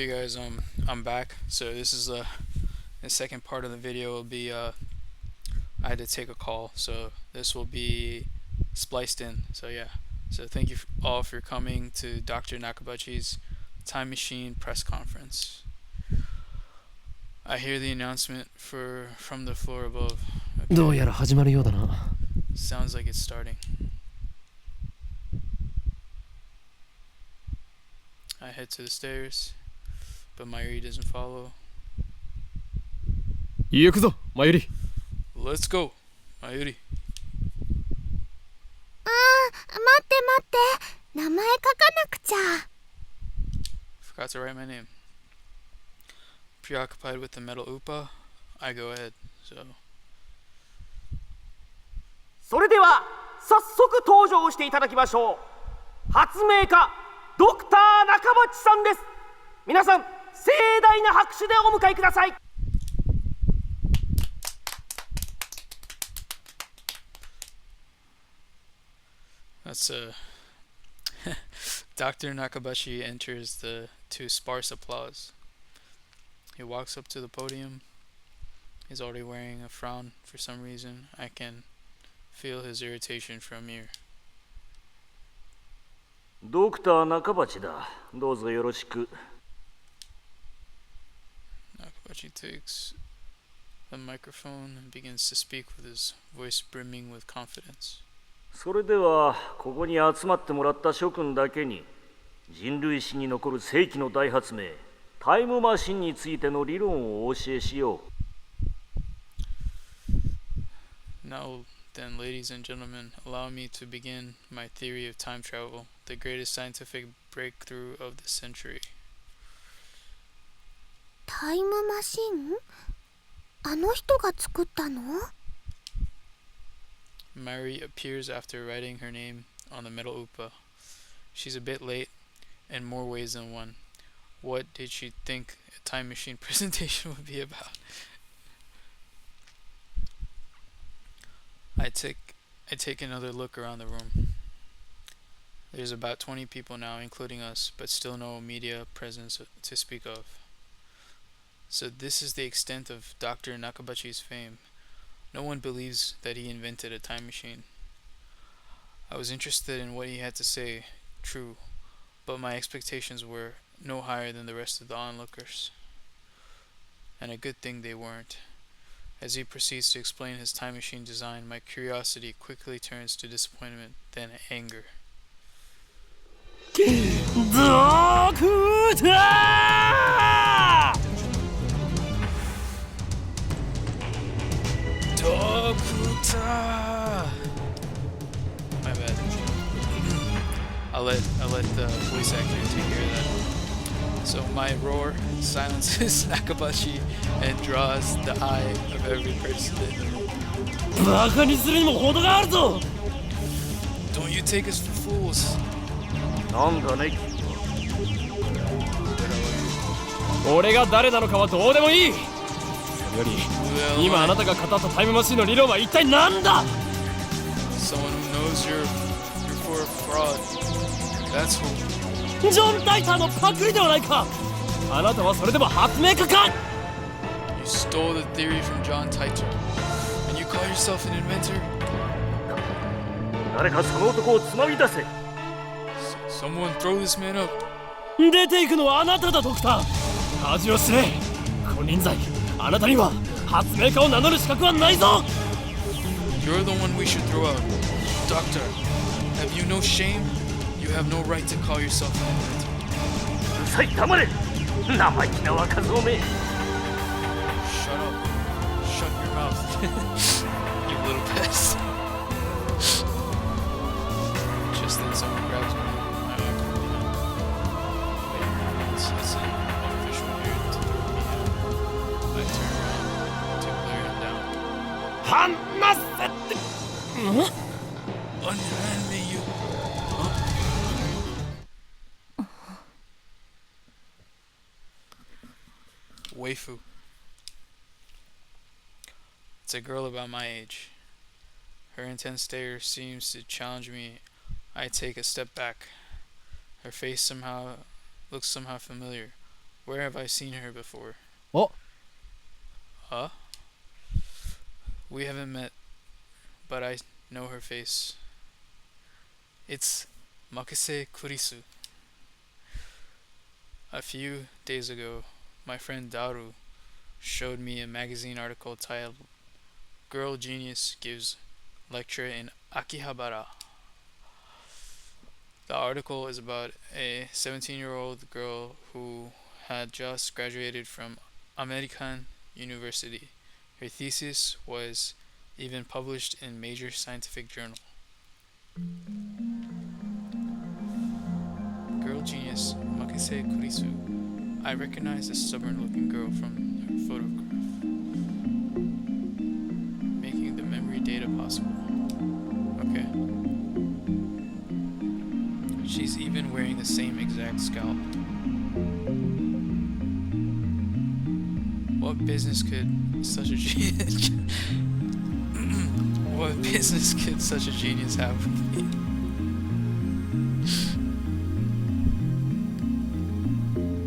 Okay, guys, I'm back. So this is the second part of the video will be I had to take a call, so this will be spliced in. So yeah, so thank you all for coming to Dr. Nakabachi's Time Machine press conference. I hear the announcement from the floor above. どうやら始まるようだな。 Sounds like it's starting. I head to the stairs, but Mayuri doesn't follow. 行くぞ、マユリ。 Let's go, Mayuri. 待って名前書かなくちゃ。 Forgot to write my name. Preoccupied with the metal upa, I go ahead. So. それでは早速登場していただきましょう。発明家ドクター中町さんです。皆さん盛大な拍手でお迎えください。 That's Dr. Nakabashi enters to sparse applause. He walks up to the podium. He's already wearing a frown for some reason. I can feel his irritation from here. ドクター中町だ。どうぞよろしく。 Nakabashi takes the microphone and begins to speak with his voice brimming with confidence. それではここに集まってもらった諸君だけに人類史に残る世紀の大発明タイムマシンについての理論をお教えしよう。Now then, ladies and gentlemen, allow me to begin my theory of time travel, the greatest scientific breakthrough of the century. タイムマシン？あの人が作ったの？ Mary appears after writing her name on the metal upa. She's a bit late in more ways than one. What did she think a time machine presentation would be about? I take another look around the room. There's about 20 people now, including us, but still no media presence to speak of. So this is the extent of Dr. Nakabachi's fame. No one believes that he invented a time machine. I was interested in what he had to say, true, but my expectations were no higher than the rest of the onlookers. And a good thing they weren't. As he proceeds to explain his time machine design, my curiosity quickly turns to disappointment, then anger. ドクター Doctor! My bad. I'll let the voice actor take care of that. So my roar silences Nakabashi and draws the eye of every person. バカにするにも程があるぞ。 Don't you take us for fools? う。なんだね。俺が誰なのかはどうでもいい。それより今あなたが語ったタイムマシンの理論は一体何だ？ Someone who knows you're for a fraud. That's who. ジョン・タイターのパクリではないか。あなたはそれでも発明家か？ You stole the theory from John Titor, and you call yourself an inventor? 誰かその男をつまみ出せ。 Someone throw this man up. 出ていくのはあなただ、ドクター。恥を知れ。金輪際、あなたには発明家を名乗る資格はないぞ。 You're the one we should throw out. Doctor, have you no shame? You have no right to call yourself an inventor. うるさい、黙れ。生意気な若造め。 Shut up. Shut your mouth. You little pest. Just then someone grabs me. It's an unofficial here to throw me out. I turn around to glare him down. 離せって。 Unhand me, you. Waifu. It's a girl about my age. Her intense stare seems to challenge me. I take a step back. Her face looks somehow familiar. Where have I seen her before? お Huh? We haven't met, but I know her face. It's Makise Kurisu. A few days ago, my friend Daru showed me a magazine article titled Girl Genius Gives Lecture in Akihabara. The article is about a 17-year-old girl who had just graduated from American University. Her thesis was even published in major scientific journal. Girl genius Makise Kurisu. I recognize the stubborn-looking girl from her photograph, making the memory data possible. Okay. She's even wearing the same exact scalp. What business could such a genius What business could such a genius have with me?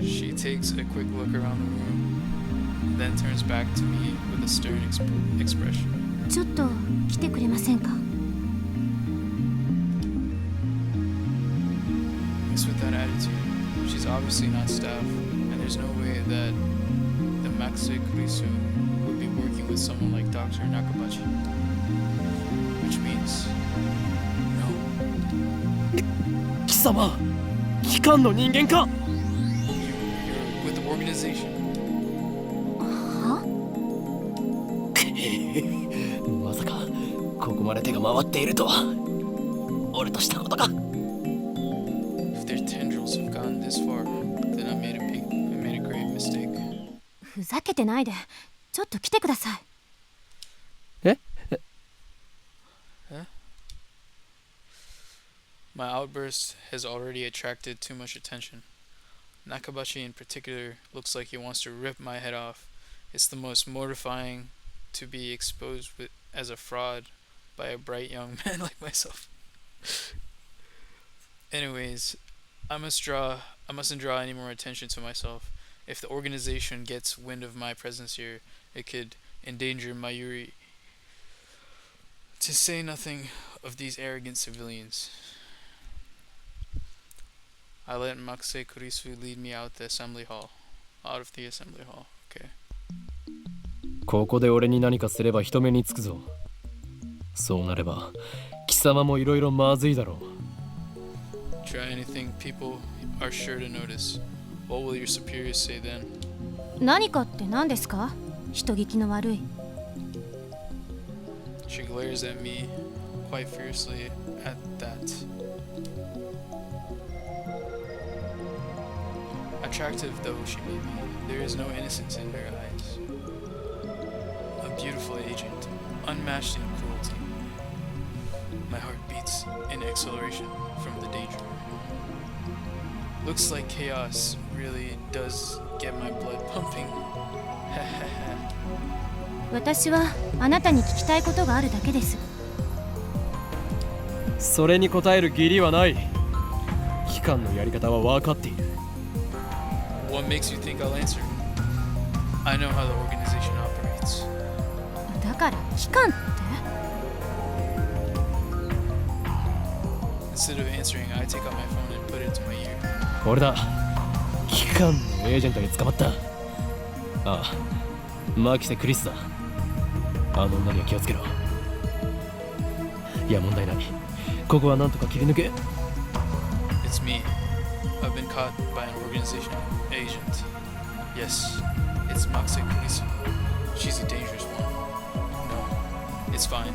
She takes a quick look around the room, then turns back to me with a stern expression. ちょっと来てくれませんか？ It's with that attitude. She's obviously not staff, and there's no way that the Makise Kurisu would be working with someone like Dr. Nakabachi. Which means no. 貴様機関の人間か You're with the organization. は？まさかここまで手が回っているとは俺としたことか If their tendrils have gone this far, then I made a grave mistake. ふざけてないで。ちょっと来てください。え Huh? My outburst has already attracted too much attention. Nakabachi in particular looks like he wants to rip my head off. It's the most mortifying to be exposed as a fraud by a bright young man like myself. Anyways, I mustn't draw any more attention to myself. If the organization gets wind of my presence here, it could endanger Mayuri. To say nothing of these arrogant civilians. I let Makise Kurisu lead me out of the assembly hall. Okay. ここで俺に何かすれば人目につくぞそうなれば貴様もいろいろまずいだろう Try anything, people are sure to notice. What will your superiors say then? 何かって何ですか？人聞きの悪い。She glares at me quite fiercely at that. Attractive though she may be, there is no innocence in her eyes. A beautiful agent, unmatched in cruelty. My heart beats in acceleration from the danger. Looks like chaos really does get my blood pumping. 私はあなたに聞きたいことがあるだけです。それに答える義理はない機関のやり方は分かっている What makes you think I'll answer? I know how the organization operates. だから機関って？ Instead of answering, I take out my phone and put it to my ear. 俺だ機関のエージェントに捕まったああマキセ・クリスだあの女には気をつけろいや問題ないここはなんとか切り抜け It's me. I've been caught by an organization agent. Yes, it's Makise Kurisu. She's a dangerous one. No, it's fine.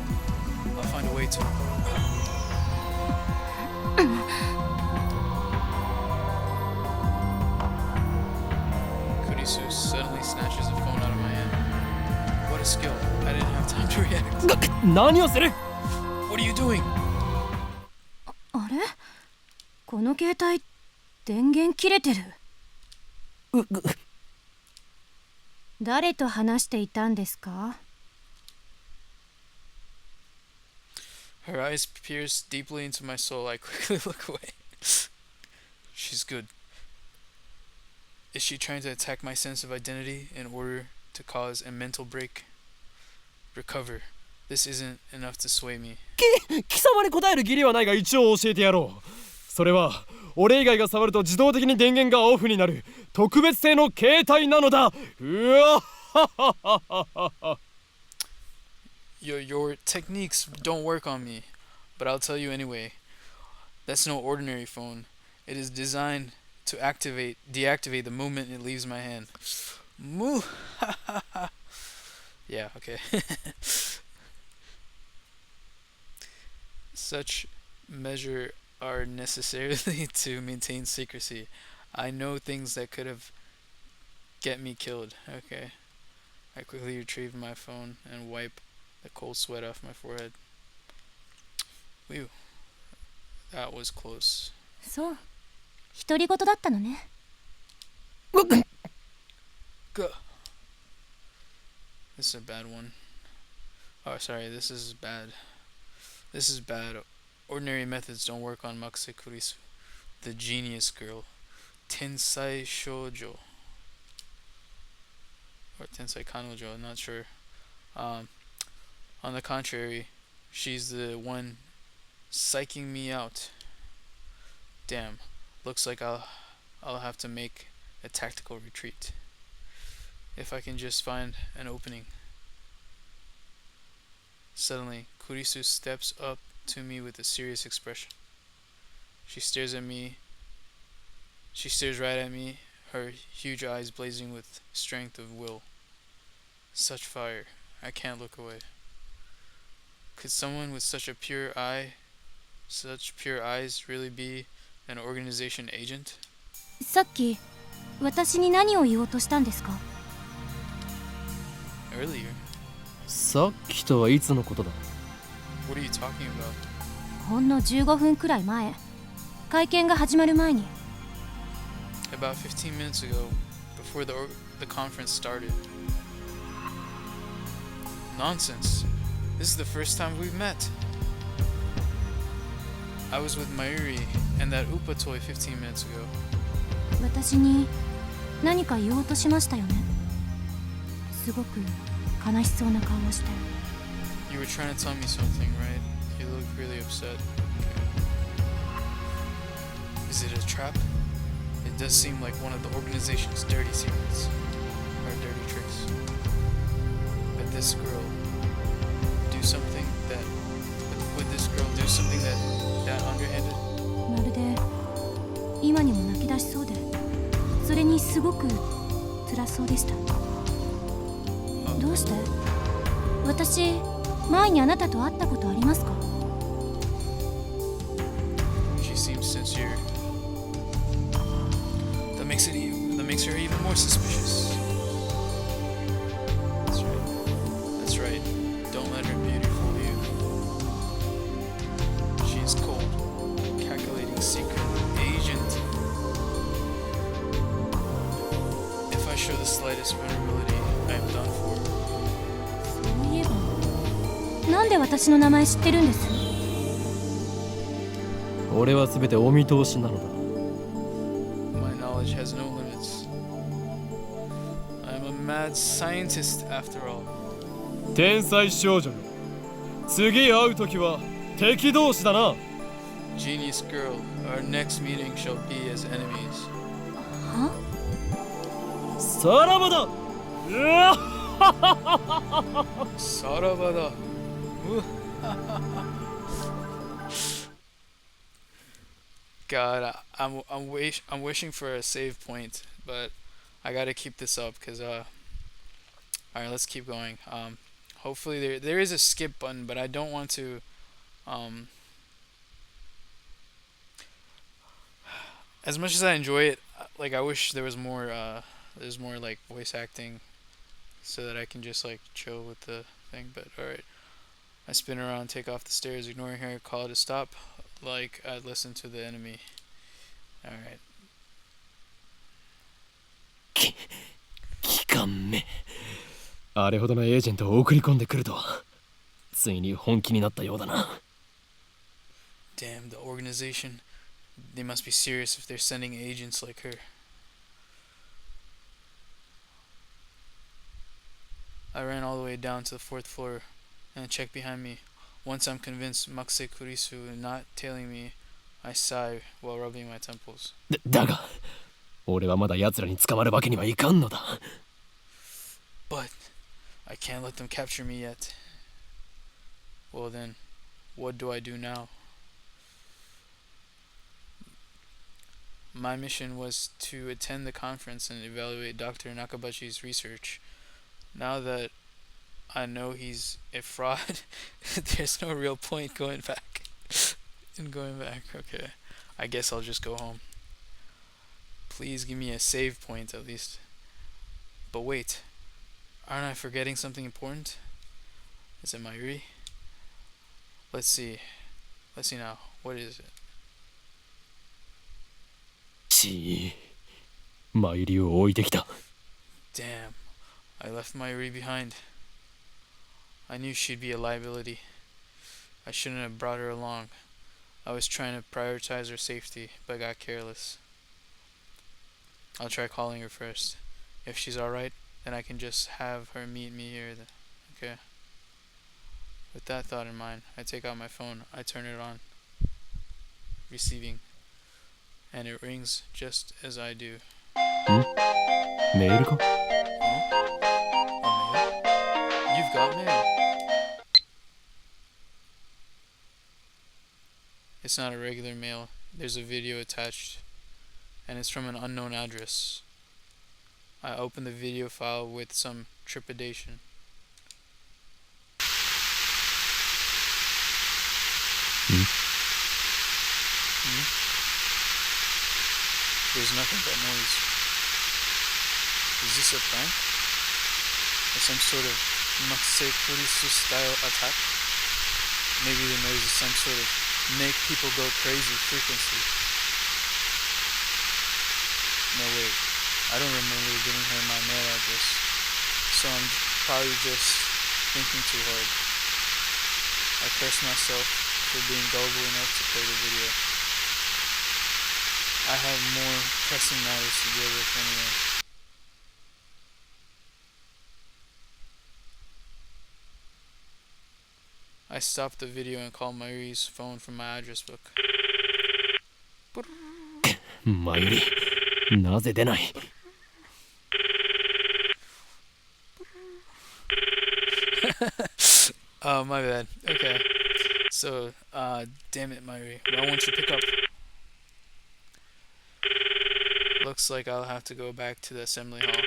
I'll find a way to. Kurisu suddenly snatches the phone out of my hand. What a skill. I didn't have time to react. 何をする What are you doing? あれ？この携帯電源切れてる。誰と話していたんですか？ Her eyes pierce deeply into my soul. I quickly look away. She's good. Is she trying to attack my sense of identity in order to cause a mental break? Recover. This isn't enough to sway me. 貴様に答える義理はないが一応教えてやろう。それは俺以外が触ると自動的に電源がオフになる特別製の携帯なのだ。うわYour techniques don't work on me, but I'll tell you anyway. That's no ordinary phone. It is designed to deactivate the moment it leaves my hand. Moo. Yeah, okay. Such measure are necessarily to maintain secrecy. I know things that could have get me killed. Okay. I quickly retrieve my phone and wipe the cold sweat off my forehead. Whew. That was close. そう独り言だったのね。 Go. This is a bad one. Oh, sorry, this is bad. This is bad. Ordinary methods don't work on Makise Kurisu, the genius girl. Tensai Shoujo. Or Tensai Kanojo, I'm not sure. On the contrary, she's the one psyching me out. Damn. Looks like I'll have to make a tactical retreat. If I can just find an opening. Suddenly, Kurisu steps up to me with a serious expression. She stares right at me, her huge eyes blazing with strength of will. Such fire. I can't look away. Could someone with such pure eyes really be an organization agent? さっき私に何を言おうとしたんですか？ Earlier? さっきとはいつのことだ？ What are you talking about? ほんの15分くらい前、会見が始まる前に。 About 15 minutes ago, before the conference started. Nonsense. This is the first time we've met. I was with Mayuri and that Upa toy 15 minutes ago. 私に何か言おうとしましたよね。すごく悲しそうな顔をして。 You were trying to tell me something, right? You look really upset. Okay. Is it a trap? It does seem like one of the organization's dirty secrets. Or dirty tricks. But this girl do something that... Would this girl do something that underhanded? まるで今にも泣き出しそうで、それにすごく辛そうでした。どうして？私、前にあなたと会ったことありますか？ She seems sincere. That makes her even more suspicious. That's right. That's right. Don't let her beauty fool you. She is cold, calculating secret agent. If I show the slightest vulnerability, I am done for. そういえば、なんで私の名前知ってるんです？俺は全てお見通しなのだ。 My knowledge has no limits. I am a mad scientist after all. 天才少女よ。次会うときは敵同士だな。 Genius girl, our next meeting shall be as enemies. は？さらばだ。うわSarabada. God, I'm wishing for a save point, but I gotta keep this up because all right, let's keep going. Hopefully there is a skip button, but I don't want to as much as I enjoy it, like I wish there was more there's more like voice acting so that I can just like chill with the thing. But all right, I spin around, take off the stairs, ignoring her, call it a stop, like I'd listen to the enemy. All right. 期間目。あれほどのエージェントを送り込んでくるとは、ついに本気になったようだな。Damn, the organization. They must be serious if they're sending agents like her. I ran all the way down to the fourth floor and checked behind me. Once I'm convinced Makse Kurisu is not tailing me, I sigh while rubbing my temples. だが、俺はまだ奴らに捕まるわけにはいかんのだ。But I can't let them capture me yet. Well then, what do I do now? My mission was to attend the conference and evaluate Dr. Nakabachi's research. Now that I know he's a fraud, there's no real point going back. Okay. I guess I'll just go home. Please give me a save point at least. But wait, aren't I forgetting something important? Is it Mayuri? Let's see now. What is it? ちマユリを置いてきた。 Damn, I left Mayuri behind. I knew she'd be a liability. I shouldn't have brought her along. I was trying to prioritize her safety, but got careless. I'll try calling her first. If she's alright, then I can just have her meet me here. Okay. With that thought in mind, I take out my phone. I turn it on. Receiving. And it rings just as I do. メールか？ Oh, mail? You've got mail. It's not a regular mail. There's a video attached, and it's from an unknown address. I open the video file with some trepidation. There's nothing but noise. Is this a prank? Or some sort of Matsei Kurisu style attack? Maybe the noise is some sort of make people go crazy frequency. No wait, I don't remember giving her my mail address, so I'm probably just thinking too hard. I curse myself for being gullible enough to play the video. I have more pressing matters to deal with anyway. I stopped the video and called Mayuri's phone from my address book. マユリ、なぜ出ない？ Oh, my bad. Okay. So, damn it, Mayuri. Why won't you pick up? Looks like I'll have to go back to the assembly hall.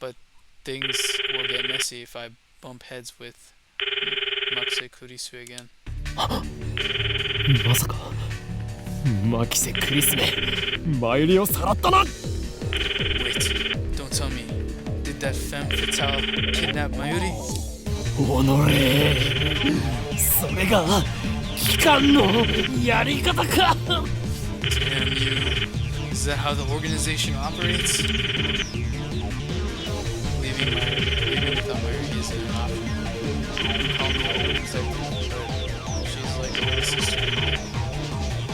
But things will get messy if I bump heads with Makise Kurisu again. まさかマキセ・クリスめマユリをさらったな。 Wait, don't tell me. Did that femme fatale kidnap Mayuri? おのれ、それが機関のやり方か。 Damn you. Is that how the organization operates? Leaving without Mayuri isn't an option. Call me old executive, but she's like a little sister.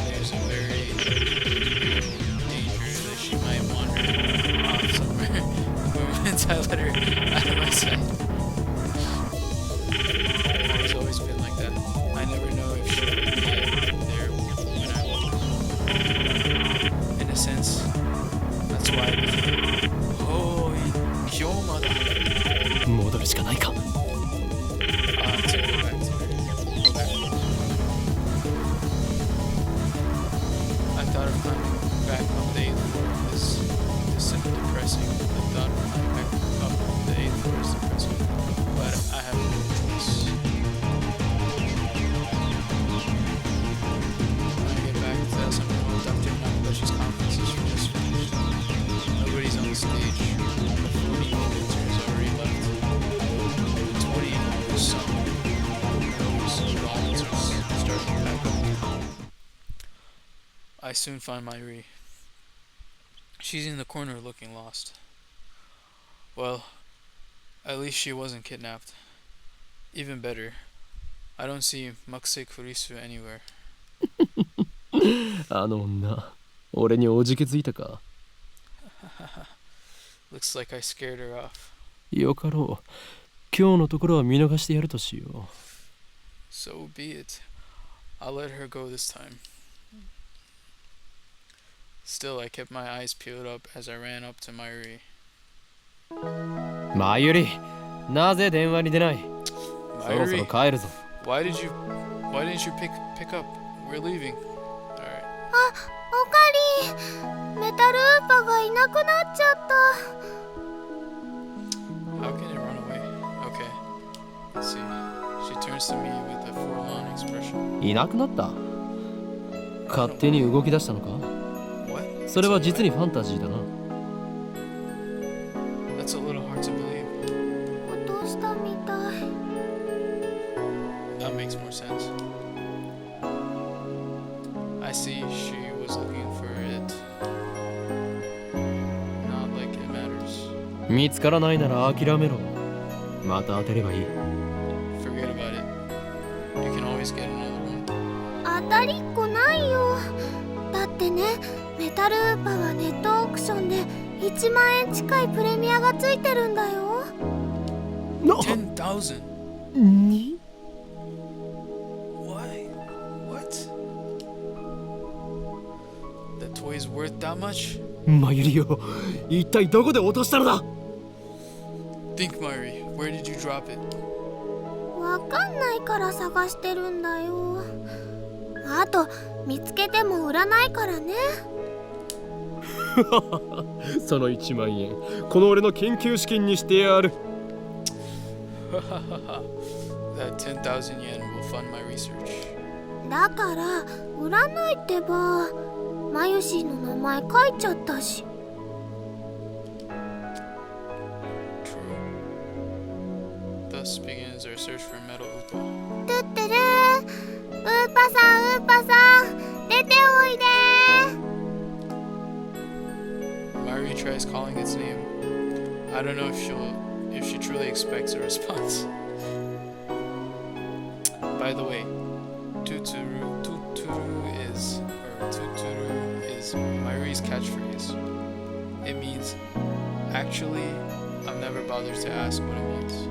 There's a very real danger that she might wander off somewhere. Once I let her out of my sight. It's always been like that. I never know if she'll be there when I walk. In a sense, that's why I became Kyomada. 戻るしかないか。 To go back to her. Go back. I thought of climbing back up the 8th floor. This is simply depressing. The thought of climbing back up the 8th floor is depressing. But I have no choice. When I get back to that summer, Dr. Nakabachi's conference is just finished. Nobody's on the stage. The 40 interns already left. 20 or some. Those are starting back up. I soon find Mayuri. She's in the corner looking lost. Well, at least she wasn't kidnapped. Even better, I don't see Makise Kurisu anywhere. あの女、俺におじけづいたか。 Looks like I scared her off. よかろう。今日のところは見逃してやるとしよ So be it. I'll let her go this time. Still, I kept my eyes peeled up as I ran up to Mayuri. う。まゆり、なぜ電話に出ない？そろそ Mayuri, ろ帰るぞ。why didn't you pick up? We're leaving. Alright. あ、おかり。メタルウーパがいなくなっちゃった。 How can it run away? Okay. Let's see. She turns to me with a full-on expression. いなくなった？勝手に動き出したのか？ What? それは実にファンタジーだな。That's a little hard to believe. 落としたみたい。 That makes more sense. I see she was looking for it. Not like it matters. 見つからないなら諦めろ。また当てればいい。Forget about it. You can always get another one. 当たりっこないよ。だってね、メタルウーパはネットオークションで1万円近いプレミアがついてるんだよ。 10,000? に？ Why? What? The toy's worth that much? まゆりよ、一体どこで落としたのだ？ Think, Myri. Where did you drop it? わかんないから探してるんだよ。あと見つけても売らないからね。その1万円、この俺の研究資金にしてやる。That 10,000 yen will fund my research. だから売らないってば。マユシーの名前書いちゃったし。 True. Thus begins our search for Metal Upa. トゥットゥルー、ウーパさん、ウーパさん、出ておいで。 Myri tries calling its name. I don't know if she truly expects a response. By the way, tuturu is Myri's catchphrase. It means, actually, I've never bothered to ask what it means.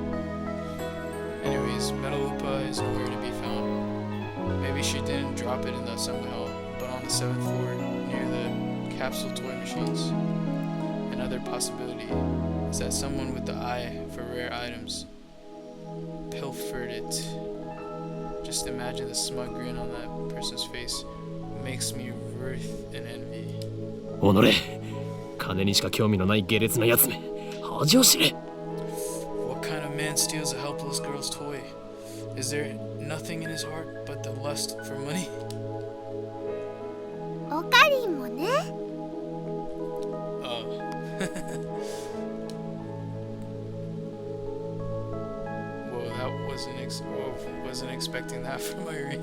Anyways, Metal Upa is nowhere to be found. Maybe she didn't drop it in the assembly hall, but on the 7th floor near the capsule toy machines. Another possibility is that someone with the eye for rare items pilfered it. Just imagine the smug grin on that person's face. Makes me writhe in envy. おのれ、金にしか興味のない下劣なやつめ、恥を知れ。 What kind of man steals a helpless girl's toy? Is there nothing in his heart but the lust for money? おかりんもね。 Whoa, that wasn't expecting that from Myri.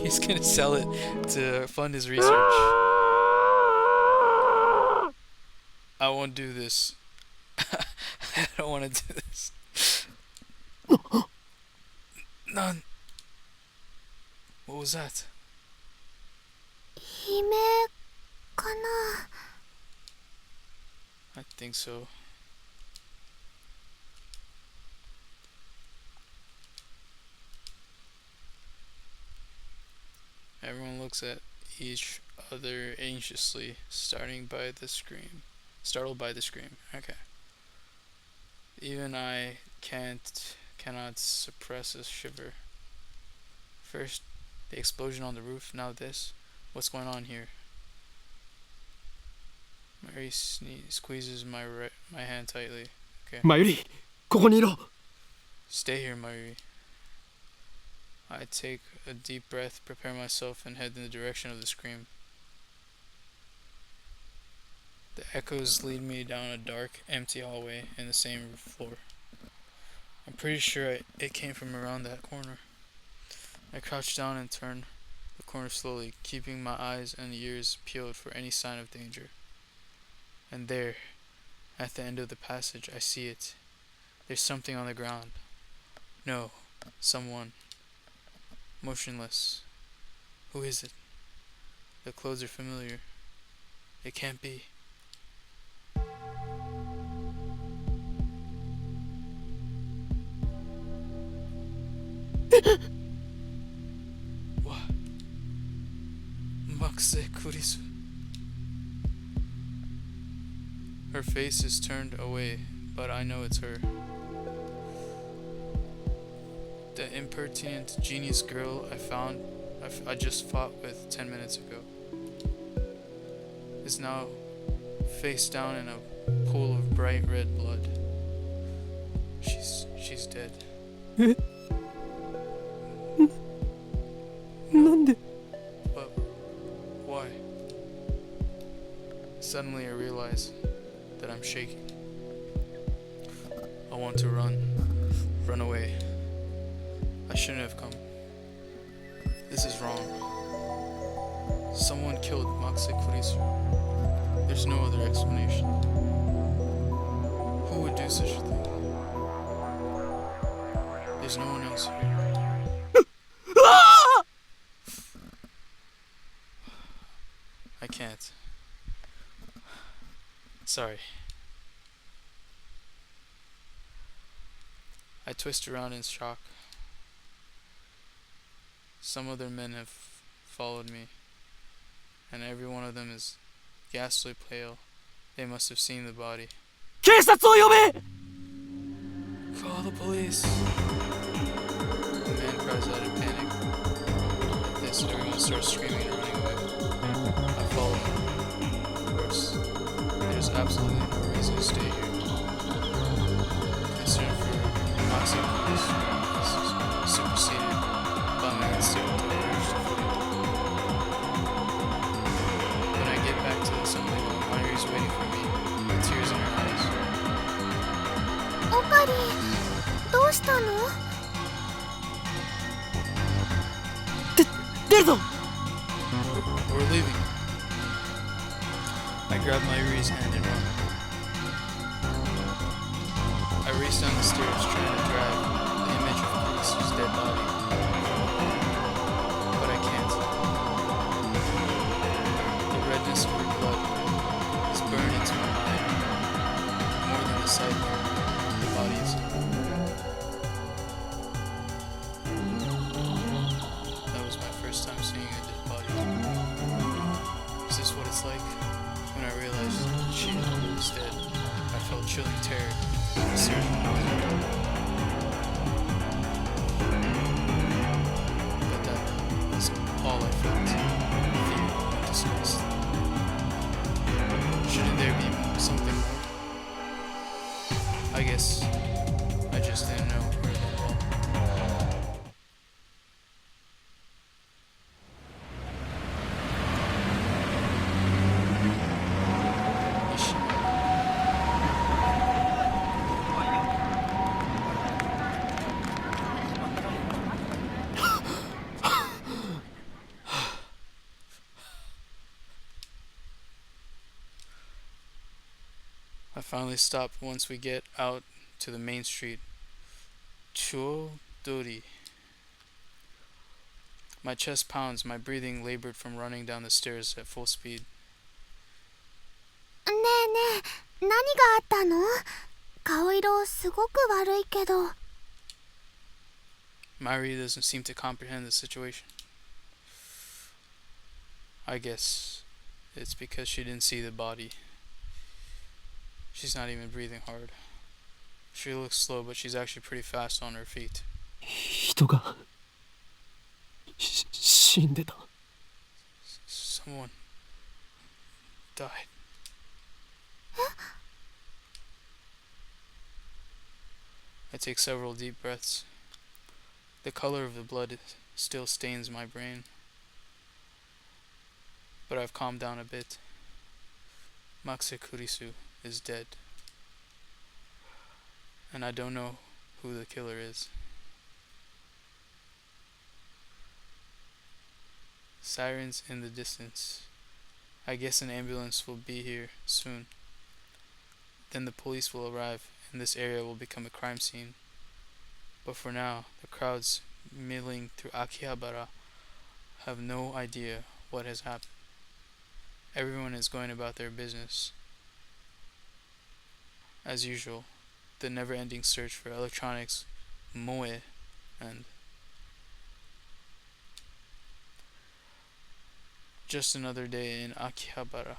He's gonna sell it to fund his research. I won't do this. I don't want to do this. None. What was that? 悲鳴かな。 I think so. Everyone looks at each other anxiously, startled by the scream. Okay. Even I cannot suppress a shiver. First, the explosion on the roof. Now this. What's going on here? Mary squeezes my hand tightly. Okay. まゆり、ここにいろ。 Stay here, Mary. I take a deep breath, prepare myself, and head in the direction of the scream. The echoes lead me down a dark, empty hallway in the same floor. I'm pretty sure it came from around that corner. I crouch down and turn the corner slowly, keeping my eyes and ears peeled for any sign of danger. And there, at the end of the passage, I see it. There's something on the ground. No, someone. Motionless. Who is it? The clothes are familiar. It can't be. What? Maxe Kurisu. Her face is turned away, but I know it's her. The impertinent genius girl I just fought with 10 minutes ago is now face down in a pool of bright red blood. She's dead. なんで But why? Suddenly I realize that I'm shaking. I want to run away. I shouldn't have come. This is wrong. Someone killed Maxe Kurisu. There's no other explanation. Who would do such a thing? There's no one else here. I can't. Sorry. I twist around in shock. Some other men have followed me, and every one of them is ghastly pale. They must have seen the body. 警察を呼べ Call the police! The man cries out in panic. At this, everyone starts screaming and running away. I follow him. Of course, there's absolutely no reason to stay here. Concern for Maxe Kurisu is superseded by my instinct to urge to flee. When I get back to the assembly hall, Mayuri is waiting for me, with tears in her eyes. オカリどうしたの？出るぞ We're leaving. I grab Mayuri's hand and run. I race down the stairs trying to drag the image of Kurisu's dead body. But I can't. The redness of her blood is burned into my mind more than the sight of the body itself. That was my first time seeing a dead body. Is this what it's like? When I realized she was dead, I felt chilling terror. Surging in my heart. But that was all I felt. Fear and disgust. Shouldn't there be something more? I guess I just didn't know her that well. I finally stop once we get out to the main street. Chodori. My chest pounds, my breathing labored from running down the stairs at full speed. ねえねえ、何があったの？顔色すごく悪いけど。 Mayuri doesn't seem to comprehend the situation. I guess it's because she didn't see the body. She's not even breathing hard. She looks slow, but she's actually pretty fast on her feet. 人が死んでた Someone died. I take several deep breaths. The color of the blood still stains my brain. But I've calmed down a bit. Maxe Kurisu is dead. And I don't know who the killer is. Sirens in the distance. I guess an ambulance will be here soon. Then the police will arrive and this area will become a crime scene. But for now, the crowds milling through Akihabara have no idea what has happened. Everyone is going about their business. As usual, the never-ending search for electronics, moe, and Just another day in Akihabara.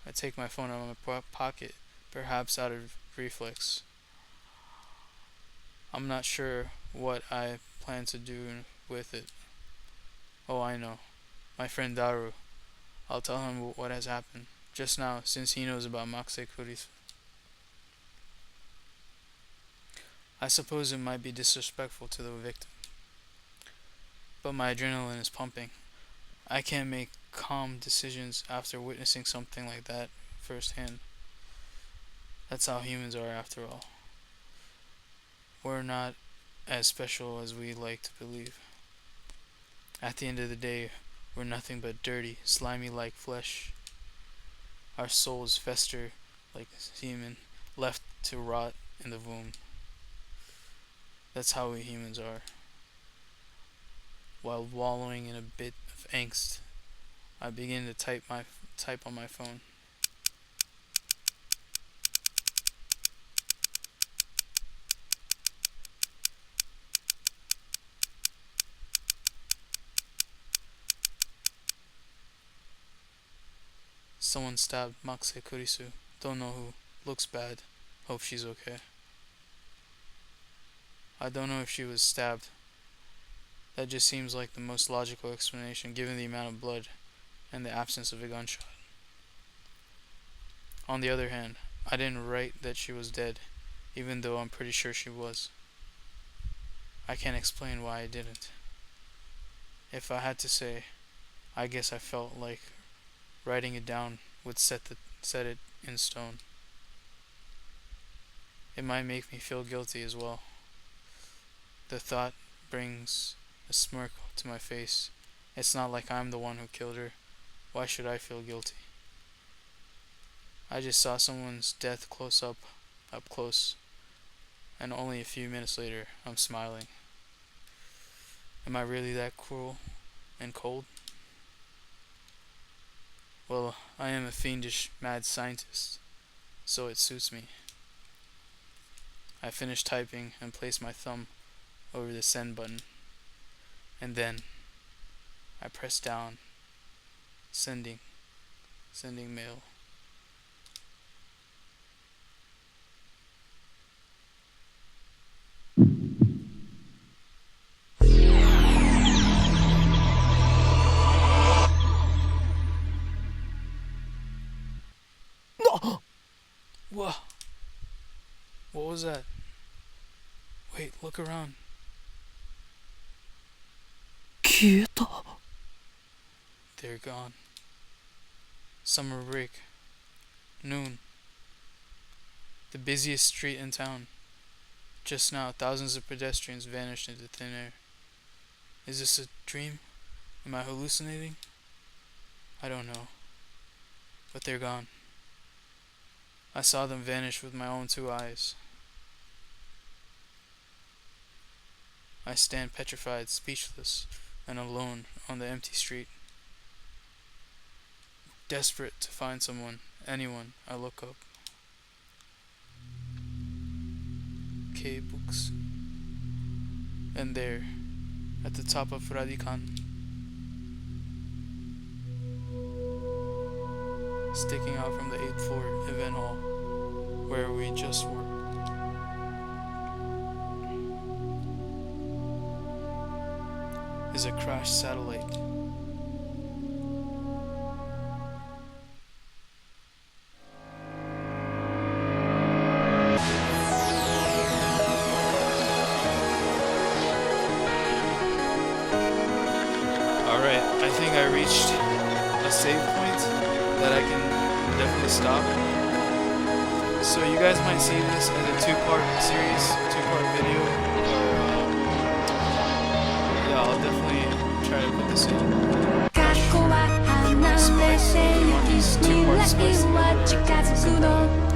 I take my phone out of my pocket, perhaps out of reflex. I'm not sure what I plan to do with it. Oh, I know. My friend Daru. I'll tell him what has happened just now, since he knows about Makise Kurisu. I suppose it might be disrespectful to the victim, but my adrenaline is pumping. I can't make calm decisions after witnessing something like that firsthand. That's how humans are, after all. We're not as special as we like to believe. At the end of the day, we're nothing but dirty, slimy like flesh. Our souls fester like semen left to rot in the womb. That's how we humans are. While wallowing in a bit of angst, I begin to type on my phone. Someone stabbed Makise Kurisu. Don't know who. Looks bad. Hope she's okay. I don't know if she was stabbed. That just seems like the most logical explanation given the amount of blood and the absence of a gunshot. On the other hand, I didn't write that she was dead, even though I'm pretty sure she was. I can't explain why I didn't. If I had to say, I guess I felt like writing it down would set it in stone. It might make me feel guilty as well. The thought brings a smirk to my face. It's not like I'm the one who killed her. Why should I feel guilty? I just saw someone's death up close, and only a few minutes later, I'm smiling. Am I really that cruel and cold? Well, I am a fiendish mad scientist, so it suits me. I finish typing and place my thumb over the send button, and then I press down. Sending mail. Whoa. What was that? Wait, look around. 消えた。 They're gone. Summer break. Noon. The busiest street in town. Just now, thousands of pedestrians vanished into thin air. Is this a dream? Am I hallucinating? I don't know. But they're gone. I saw them vanish with my own 2 eyes. I stand petrified, speechless, and alone on the empty street. Desperate to find someone, anyone, I look up. K-books. And there, at the top of Radikan, sticking out from the 8th floor event hall, where we just were, is a crashed satellite. Alright, I think I reached a save point that I can definitely stop. So you guys might see this as a 2-part series, 2-part video. Yeah, I'll definitely try to put this in. Spice. 2-part spice. I'll let this play out. You guys enjoy.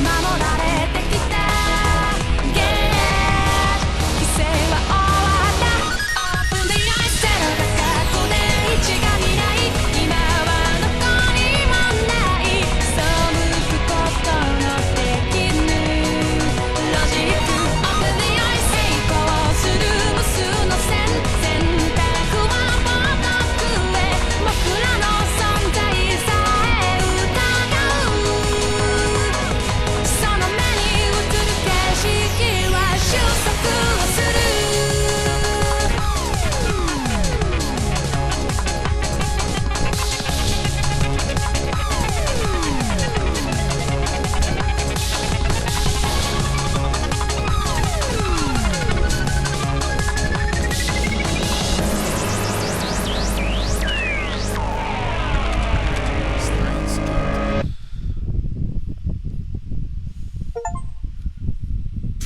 守られて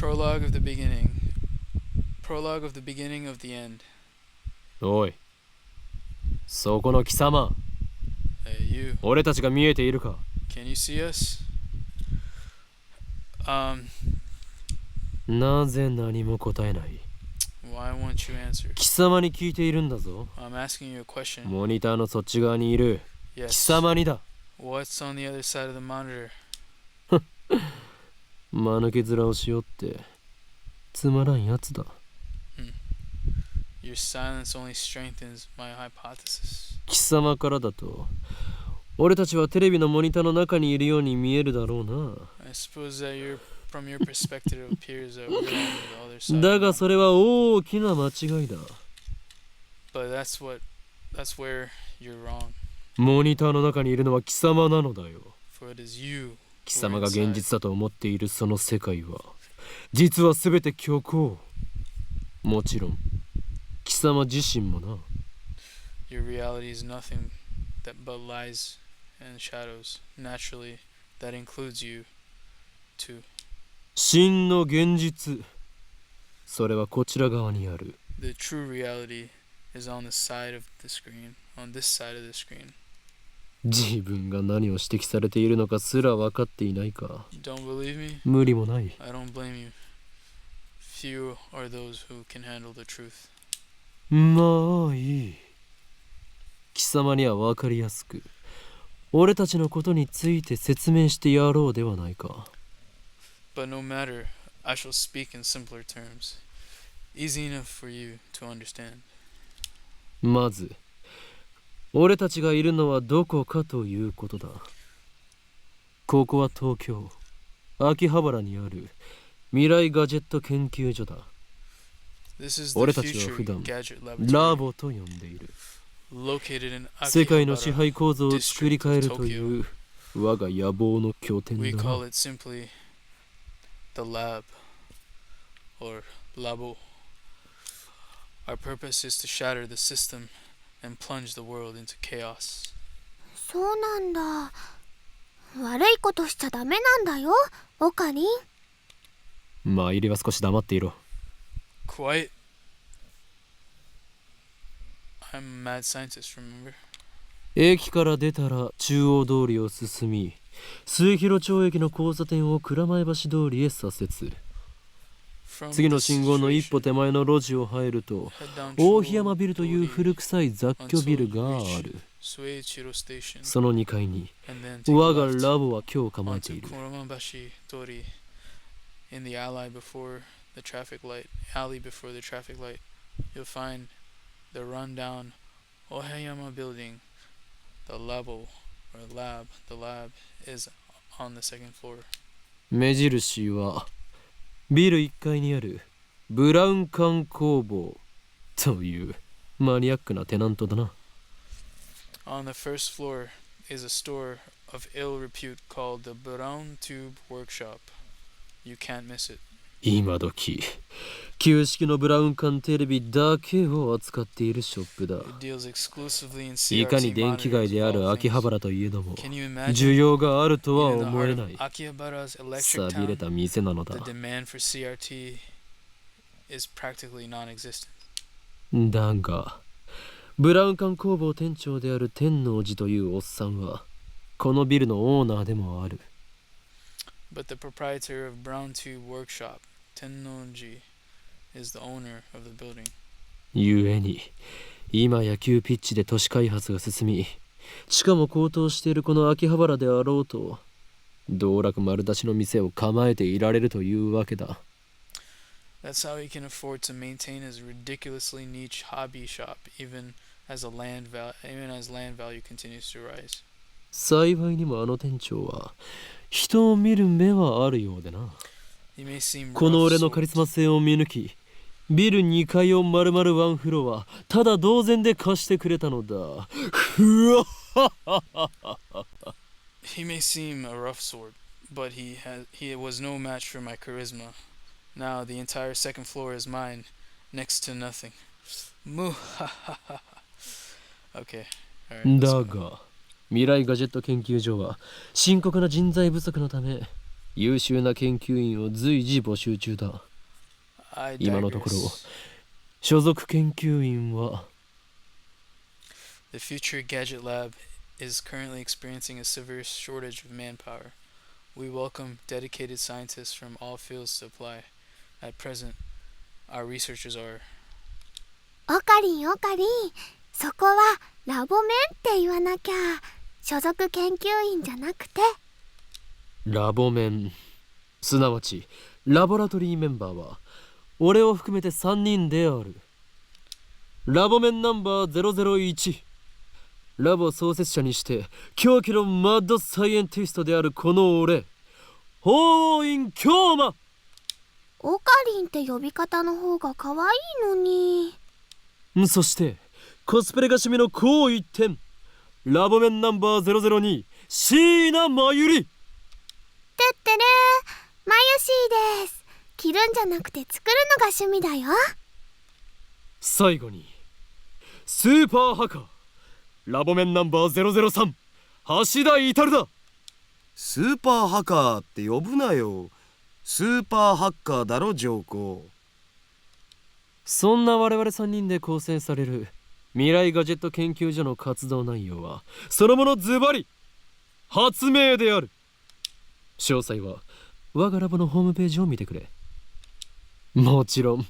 Prologue of the beginning. Prologue of the beginning of the end. おい、そこの貴様、 Hey, you. 俺たちが見えているか？ Can you see us? なぜ何も答えない？ Why won't you answer? 貴様に聞いているんだぞ。 I'm asking you a question. モニターのそっち側にいる貴 Yes. 様にだ。 What's on the other side of the monitor? 間抜け面をしよってつまらんやつだ。 Your silence only strengthens my hypothesis. 貴様からだと俺たちはテレビのモニターの中にいるように見えるだろうな。 I suppose that from your perspective, it appears that we're on the other side. だがそれは大きな間違いだ。 But that's where you're wrong. モニターの中にいるのは貴様なのだよ。 For it is you. 貴様が現実だと思っているその世界は実は全て虚構。もちろん貴様自身もな。 Your reality is nothing but lies and shadows. Naturally, that includes you too. 真の現実、それはこちら側にある。 The true reality is on the side of the screen. On this side of the screen. 自分が何を指摘されているのかすら分かっていないか。 You don't believe me? 無理もない。 I don't blame you. Few are those who can handle the truth. まあいい。貴様には分かりやすく俺たちのことについて説明してやろうではないか。 But no matter, I shall speak in simpler terms. Easy enough for you to understand. まず俺たちがいるのはどこかということだ。ここは東京秋葉原にある未来ガジェット研究所だ。 This is the 俺たちは future 普段 gadget ラ laboratory ボと呼んでいる。 located in 世界の支 Akihabara 配構造を作り district 変え of るとい Tokyo. う我が野望の拠点 We だ call な。 it simply the lab or labo. Our purpose is to shatter the system and plunge the world into chaos. そうなんだ。悪いことしちゃダメなんだよ、オカリン。まあ入りは少し黙っていろ。 Quiet. I'm a mad scientist, remember? 駅から出たら中央通りを進み末広町駅の交差点を蔵前橋通りへ左折。 From 次の this 信号の一歩 situation, 手前の路地を入ると head down 大 Chuo 檜山ビルという古臭い雑居ビル until が you あ reach る。 Sueichiro Station, その2階に and then take 我 a が left ラボは今日構えて onto いる。 Kuromabashi Tori. In the alley before the traffic light, you'll find the rundown Ohayama building. The lab is on the second floor. 目印はビル1階にあるブラウン管工房というマニアックなテナントだな。 On the first floor is a store of ill repute called the Brown Tube Workshop. You can't miss it. 今時旧式のブラウン管テレビだけを扱っているショップだ。 It deals exclusively in いかに CRT 電気街 monitors であ of る all 秋 things. 葉原といえども Can you 需 imagine? 要があるとは In the 思 heart え of ない。 Akihabara's electric 寂れ town, た店なの the だ。 demand for CRT is practically non-existent. だがブラウン管工房店長である天王寺というおっさんはこのビルのオーナーでもある。 But the proprietor of Brown Tube Workshop, Tennoji, is the owner of the building. ゆえに今野球ピッチで都市開発が進みしかも高騰しているこの秋葉原であろうと道楽丸出しの店を構えていられるというわけだ。 That's how he can afford to maintain his ridiculously niche hobby shop, even as land value continues to rise. 幸いにもあの店長は人を見る目はあるようでな。 He may seem この rough 俺のカリス sort, マ性を見抜きビル2階を丸々ワンフロアただ同然で貸してくれたのだ。ふわ he may seem a rough sort, but he was no match for my charisma. Now the entire second floor is mine, next to nothing. Okay, alright. let's だ go. が未来ガジェット研究所は深刻な人材不足のため優秀な研究員を随時募集中だ。 I 今のところ digress. 所属研究員は The Future Gadget Lab is currently experiencing a severe shortage of manpower. We welcome dedicated scientists from all fields to apply. At present, our researchers are... オカリンオカリン、そこはラボメンって言わなきゃ。所属研究員じゃなくて。ラボメン、すなわちラボラトリーメンバーは俺を含めて3人である。ラボメンナンバー001、ラボ創設者にして狂気のマッドサイエンティストであるこの俺、法院京馬。オカリンって呼び方の方が可愛いのに。そしてコスプレが趣味の高一点、ラボメンナンバー002、椎名真由里。てってるー、まゆしーです。着るんじゃなくて作るのが趣味だよ。最後にスーパーハカー、ラボメンナンバー003、橋田至だ。スーパーハカーって呼ぶなよ。スーパーハッカーだろ上皇。そんな我々3人で構成される未来ガジェット研究所の活動内容はそのものズバリ発明である。詳細は我がラボのホームページを見てくれ。もちろん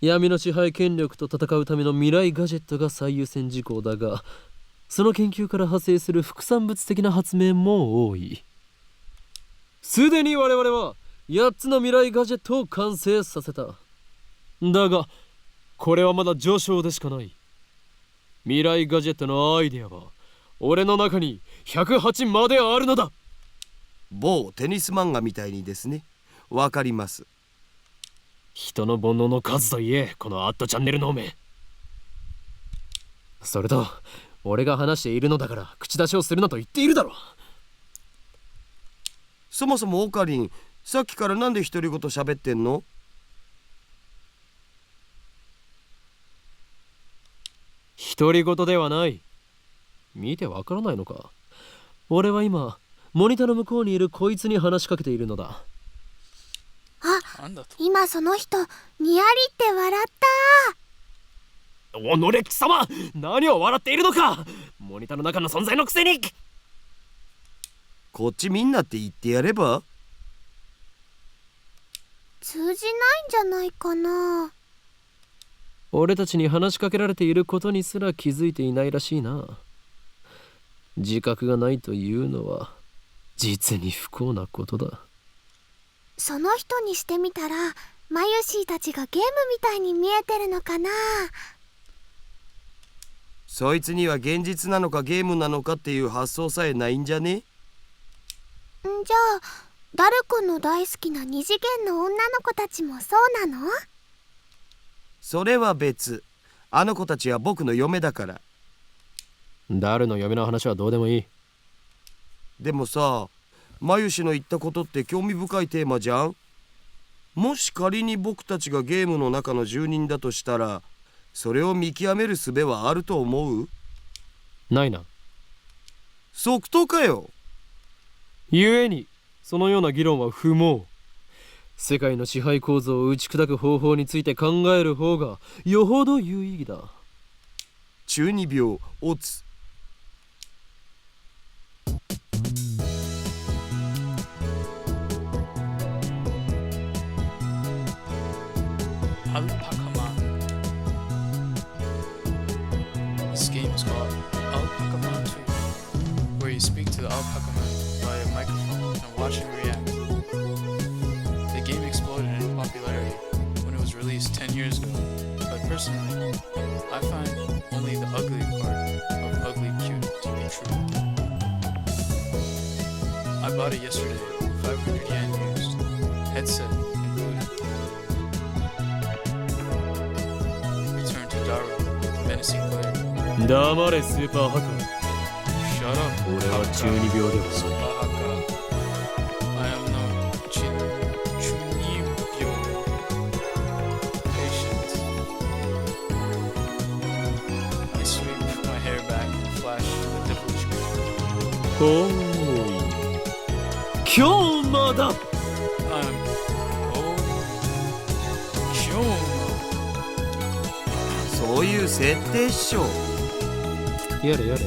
闇の支配権力と戦うための未来ガジェットが最優先事項だが、その研究から派生する副産物的な発明も多い。すでに我々は8つの未来ガジェットを完成させた。だがこれはまだ序章でしかない。未来ガジェットのアイデアは俺の中に108まであるのだ。某テニス漫画みたいにですね。わかります。人の煩悩の数といえ、このアットチャンネルのめ。それと俺が話しているのだから口出しをするなと言っているだろう。そもそもオカリン、さっきからなんで独り言喋ってんの？独り言ではない。見てわからないのか。俺は今モニターの向こうにいるこいつに話しかけているのだ。あ、なんだと。今その人にやりって笑った。おのれ貴様、何を笑っているのか。モニターの中の存在のくせに。こっちみんなって言ってやれば？通じないんじゃないかな。俺たちに話しかけられていることにすら気づいていないらしいな。自覚がないというのは実に不幸なことだ。その人にしてみたらマユシーたちがゲームみたいに見えてるのかな。そいつには現実なのかゲームなのかっていう発想さえないんじゃね？じゃあダル君の大好きな二次元の女の子たちもそうなの？それは別。あの子たちは僕の嫁だから。ダルの嫁の話はどうでもいい。でもさ、マユシの言ったことって興味深いテーマじゃん。もし仮に僕たちがゲームの中の住人だとしたら、それを見極める術はあると思う？ないな。即答かよ。故にそのような議論は不毛。世界の支配構造を打ち砕く方法について考える方がよほど有意義だ。中二病オツ。Alpacamon. This game is called Alpacamon 2, where you speak to the Alpacamon via microphone and watch it react. The game exploded in popularity when it was released 10 years ago, but personally, I find only the ugly part of ugly cute to be true. I bought it yesterday, 500 yen used, headset included. Return to Daru, menacing player. 黙れスーパーハカー。 Shut up. 俺は中二病ではない。 Supahaka. I am no Chunibyo. Patient. I sweep my hair back and flash the devilish grin. おーい、今日まだ。そういう設定っしょ。やれやれ、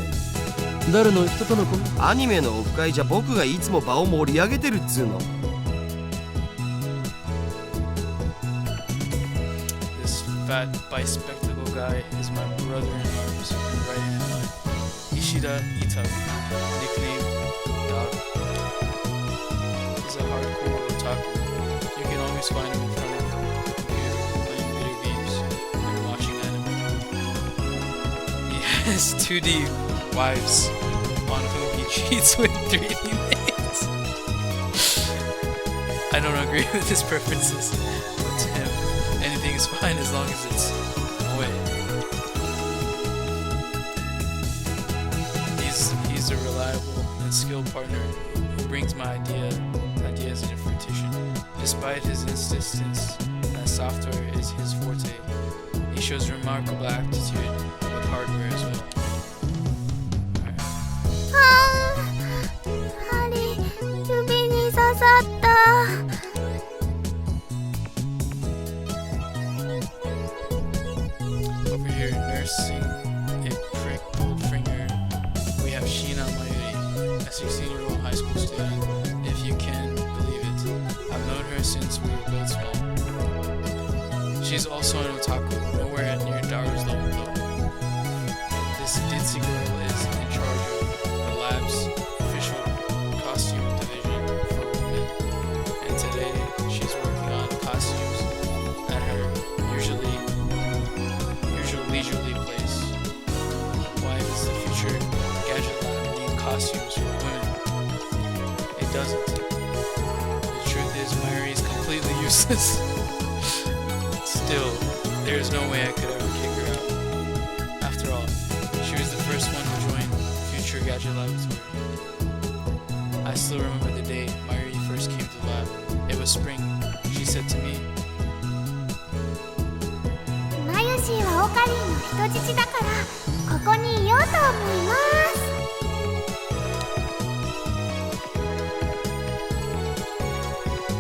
誰の人との子？アニメのオフ会じゃ僕がいつも場を盛り上げてるっつうの。This fat bispectacle guy is my brother in arms and right hand man, Ishida Ito, nicknamed Dog. He's a hardcore otaku. You can always find him in front of a computer playing video games and watching anime. He has 2D wives on whom he cheats with 3D mates. I don't agree with his preferences, but to him, anything is fine as long as it's away. He's a reliable and skilled partner who brings my ideas into fruition. Despite his insistence that software is his forte, he shows remarkable aptitude with hardware as well. 針、指に刺さった。Over here, nursing a pricked finger, we have Shina Mayuri, a 16-year-old high school student, if you can believe it. I've known her since we were both small. She's also an otaku, nowhere near Daru's level though. This ditzy girl is in charge of the lab's official costume division for women, and today she's working on costumes at her usual leisurely place. Why does the future gadget lab need costumes for women? It doesn't. The truth is, Mayuri is completely useless. Still, there is no way I could ever kick her out. After all, she was the first one to join Future Gadget Laboratory. I still remember the day Mayuri first came to the lab. It was spring. She said to me, マユシーはオカリンの人質だからここにいようと思います。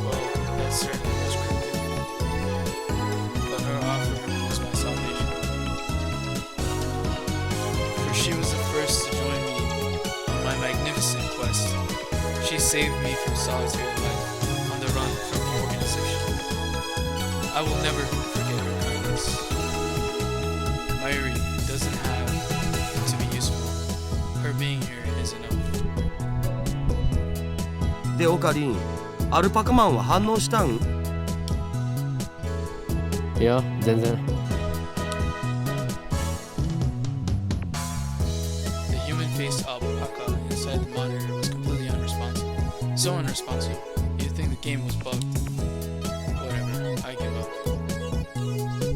well, that certainly was cryptic. But her offer was my salvation. For she was the first to join me on my magnificent quest. She saved me from solitary life on the run from the organization. I will never forget her kindness. Mayuri doesn't have to be useful. Her being here is enough. でオカリン、アルパカマンは反応したん？いや、全然。The human-faced alpaca inside the monitor was completely unresponsive. So unresponsive, you'd think the game was bugged. Whatever, I give up.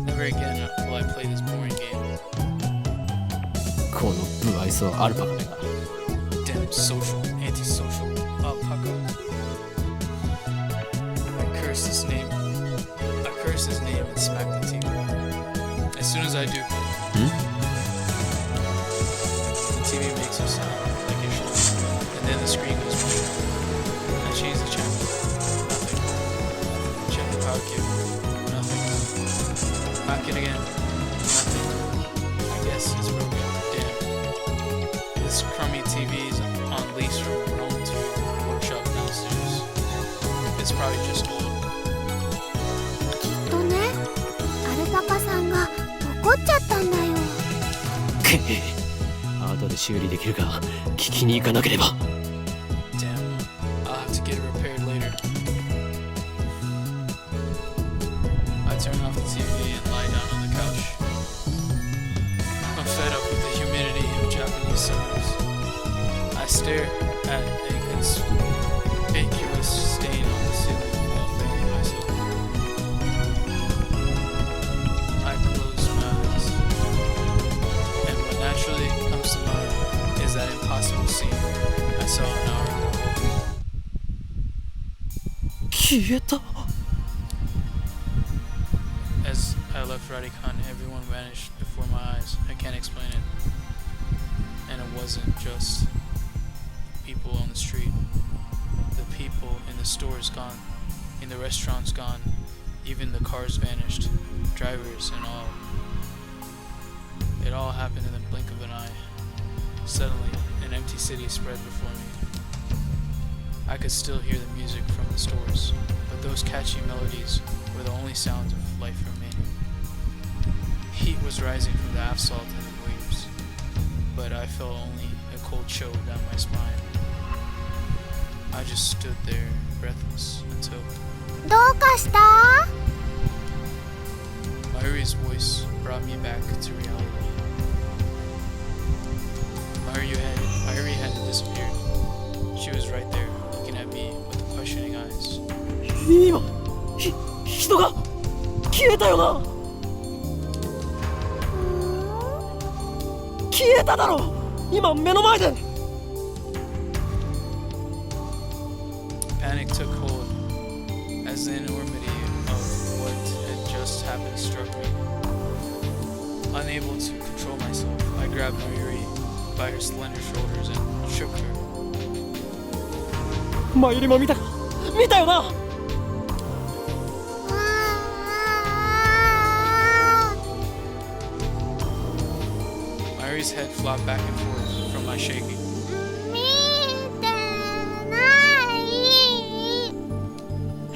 Never again will I play this boring game. この不愛想アルパカめが。 Damn social, antisocial alpaca. I curse his name and smack the TV. As soon as I do, the TV makes a sound like it should, and then the screen goes white. I change the channel. Nothing. Check the power cable. Nothing. Back it again. Nothing. I guess it's broken. Damn. This crummy TV is on lease from a Rome to a workshop downstairs. It's probably just old. きっとね、アルパカさんが怒っちゃったんだよ。くっ、後で修理できるか聞きに行かなければ。 Damn. I'll have to get it repaired later. I turn off the TV and lie down on the couch. I'm fed up with the humidity of Japanese summers. I stare at a conspicuous stain on the ceiling while fanning myself. I close my eyes. And what naturally comes to mind is that impossible scene I saw an hour ago. 消えた。 As I left Radicon, everyone vanished before my eyes. I can't explain it. And it wasn't just people on the street. The people in the stores gone, in the restaurants gone, even the cars vanished, drivers and all. It all happened in the blink of an eye. Suddenly, an empty city spread before me. I could still hear the music from the stores, but those catchy melodies were the only sounds of life remaining. Heat was rising from the asphalt and the waves, but I felt only a cold chill down my spine. I just stood there, breathless, until どうかした？ Mayuri's voice brought me back to reality. Mayuri hadn't disappeared. She was right there, looking at me with questioning eyes. 今人が消えたよな。消えただろ今目の前で。 Panic took hold as the enormity of what had just happened struck me. Unable to control myself, I grabbed Mayuri by her slender shoulders and shook her. マユリも見たか見たよな。 Mayuri's head flopped back and forth from my shaking. 見てな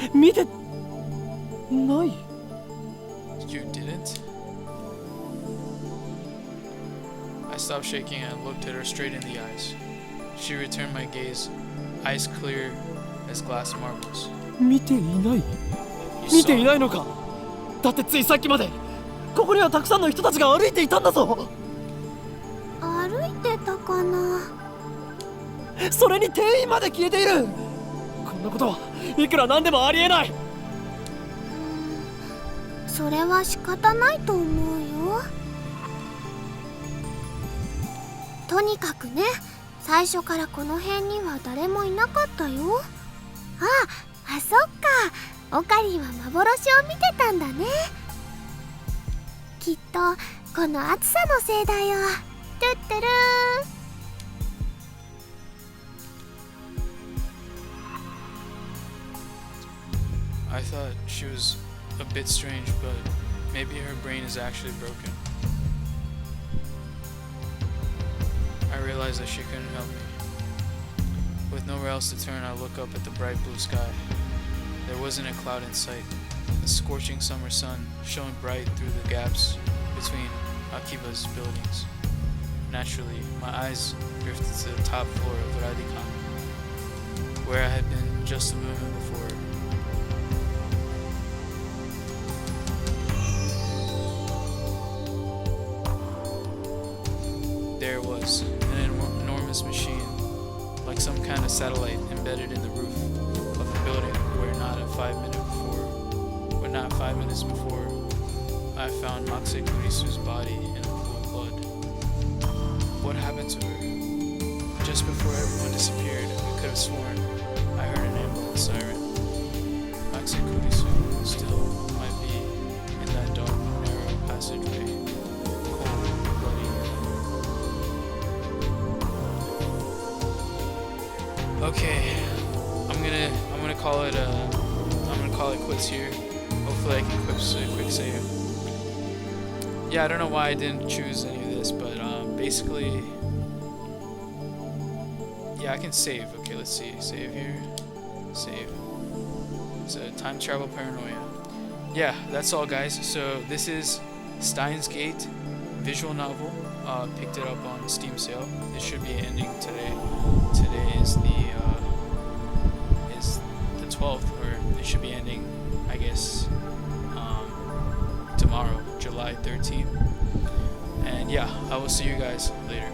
い。見てない。 You didn't? I stopped shaking and looked at her straight in the eyes. She returned my gaze, eyes clear as glass marbles. 見ていない。 You 見てい saw ないのか。だってついさっきまでここにはたくさんの人たちが歩いていたんだぞ。歩いてたかな。それに店員まで消えている。こんなことはいくらなんでもありえない。それは仕方ないと思うよ。とにかくね、最初からこの辺には誰もいなかったよ。あ、そっか。オカリンは幻を見てたんだね。きっとこの暑さのせいだよ。トゥットゥルー。 I thought she was a bit strange, but maybe her brain is actually broken. I realized that she couldn't help me. With nowhere else to turn, I look up at the bright blue sky. There wasn't a cloud in sight. The scorching summer sun shone bright through the gaps between Akiba's buildings. Naturally, my eyes drifted to the top floor of Radikan, where I had been just a moment before. There it was, an enormous machine, like some kind of satellite embedded in the roof of a building where not 5 minutes before, I found Maksei Kurisu's body in a pool of blood. What happened to her? Just before everyone disappeared, I could have sworn I heard an ambulance siren. Maksei Kurisu still might be in that dark, narrow passageway. Cold, bloody. Okay, I'm gonna call it quits here. Hopefully I can quick save. Yeah, I don't know why I didn't choose any of this, but basically, yeah, I can save. Okay, let's see. Save here. Save. So time travel paranoia. Yeah, that's all, guys. So this is Steins Gate visual novel. Picked it up on Steam sale. It should be ending today. Today is the 12th, or it should be ending, I guess, tomorrow, July 13th. And yeah, I will see you guys later.